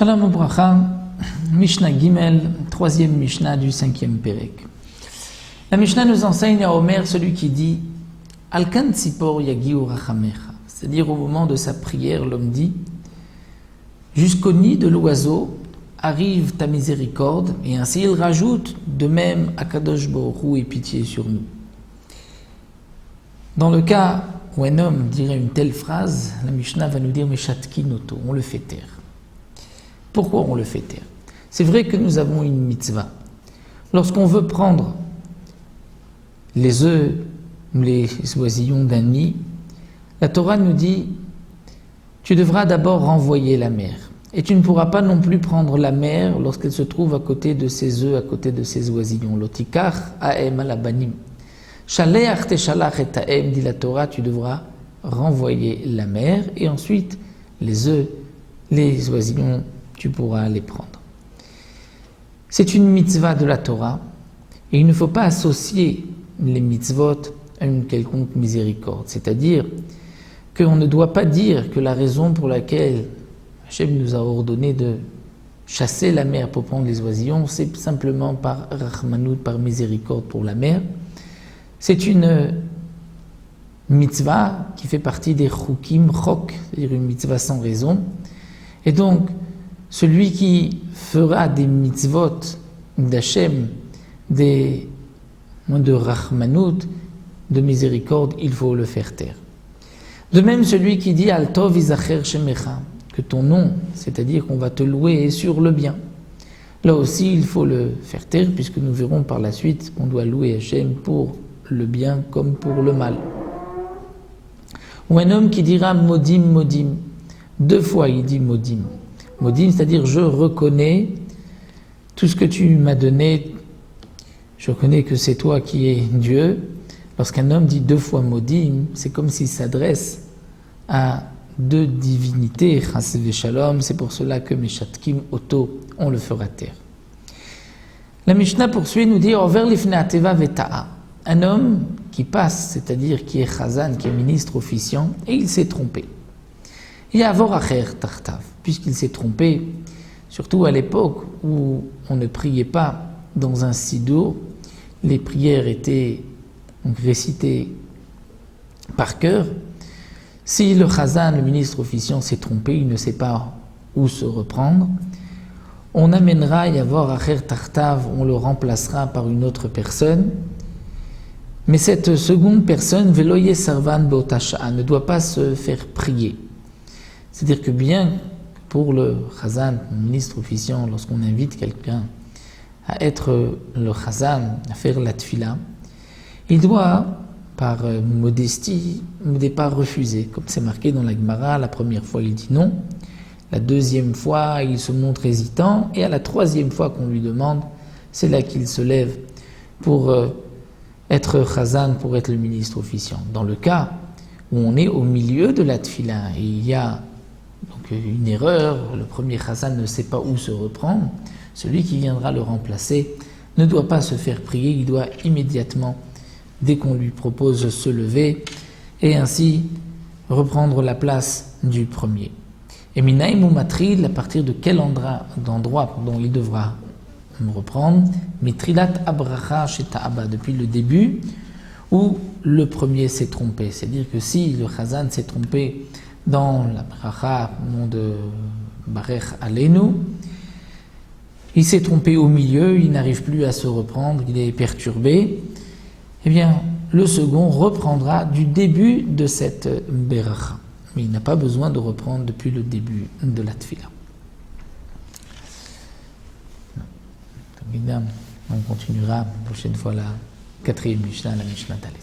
Shalom Ubracha, Mishnah Gimel, troisième Mishnah du cinquième Pérek. La Mishnah nous enseigne à Omer celui qui dit Alkan Tzipor Yagiu Rachamecha, c'est-à-dire au moment de sa prière, l'homme dit jusqu'au nid de l'oiseau arrive ta miséricorde, et ainsi il rajoute de même Akadosh Baruch Hu ait pitié sur nous. Dans le cas où un homme dirait une telle phrase, la Mishnah va nous dire Meshatkinoto, on le fait taire. Pourquoi on le fait taire? C'est vrai que nous avons une mitzvah. Lorsqu'on veut prendre les œufs, les oisillons d'un nid, la Torah nous dit tu devras d'abord renvoyer la mère. Et tu ne pourras pas non plus prendre la mère lorsqu'elle se trouve à côté de ses œufs, à côté de ses oisillons. Lotikach aem alabanim. Shaleach teshalach et aem, dit la Torah, tu devras renvoyer la mère et ensuite les œufs, les oisillons, tu pourras les prendre. C'est une mitzvah de la Torah et il ne faut pas associer les mitzvot à une quelconque miséricorde. C'est-à-dire qu'on ne doit pas dire que la raison pour laquelle Hachem nous a ordonné de chasser la mer pour prendre les oisillons, c'est simplement par rachmanout, par miséricorde pour la mer. C'est une mitzvah qui fait partie des chukim chok, c'est-à-dire une mitzvah sans raison. Et donc, celui qui fera des mitzvot d'Hachem, de rachmanout, de miséricorde, il faut le faire taire. De même, celui qui dit Al tov izacher shemecha, que ton nom, c'est-à-dire qu'on va te louer sur le bien. Là aussi, il faut le faire taire, puisque nous verrons par la suite qu'on doit louer Hachem pour le bien comme pour le mal. Ou un homme qui dira modim, modim. Deux fois il dit modim. Modim, c'est-à-dire je reconnais tout ce que tu m'as donné, je reconnais que c'est toi qui es Dieu. Lorsqu'un homme dit deux fois modim, c'est comme s'il s'adresse à deux divinités, chas v'shalom, c'est pour cela que meshatkim oto, on le fera taire. La Mishnah poursuit, nous dit over lifnei ateva veta'a, un homme qui passe, c'est-à-dire qui est chazan, qui est ministre officiant, et il s'est trompé. Et avor acher tartav, puisqu'il s'est trompé, surtout à l'époque où on ne priait pas dans un sidour, les prières étaient donc récitées par cœur. Si le chazan, le ministre officiant, s'est trompé, il ne sait pas où se reprendre, on amènera Yavor Acher Tartav, on le remplacera par une autre personne, mais cette seconde personne, Veloye Sarvan Beotasha, ne doit pas se faire prier. C'est-à-dire que bien pour le chazan, le ministre officiant, lorsqu'on invite quelqu'un à être le chazan, à faire la tfila, il doit, par modestie, au départ refuser. Comme c'est marqué dans la Gemara, la première fois il dit non, la deuxième fois il se montre hésitant, et à la troisième fois qu'on lui demande, c'est là qu'il se lève pour être chazan, pour être le ministre officiant. Dans le cas où on est au milieu de la tfila, et il y a donc une erreur, le premier chazan ne sait pas où se reprendre, celui qui viendra le remplacer ne doit pas se faire prier, il doit immédiatement, dès qu'on lui propose, se lever et ainsi reprendre la place du premier. Et minaim ou matril, à partir de quel endroit dont il devra reprendre, mitrilat abracha sheta'aba, depuis le début où le premier s'est trompé. C'est-à-dire que si le chazan s'est trompé dans la bracha, nom de Barech Aleinu, il s'est trompé au milieu, il n'arrive plus à se reprendre, il est perturbé, eh bien, le second reprendra du début de cette beracha. Mais il n'a pas besoin de reprendre depuis le début de la tfila. On continuera la prochaine fois la quatrième Mishnah, la Mishnah Dalet.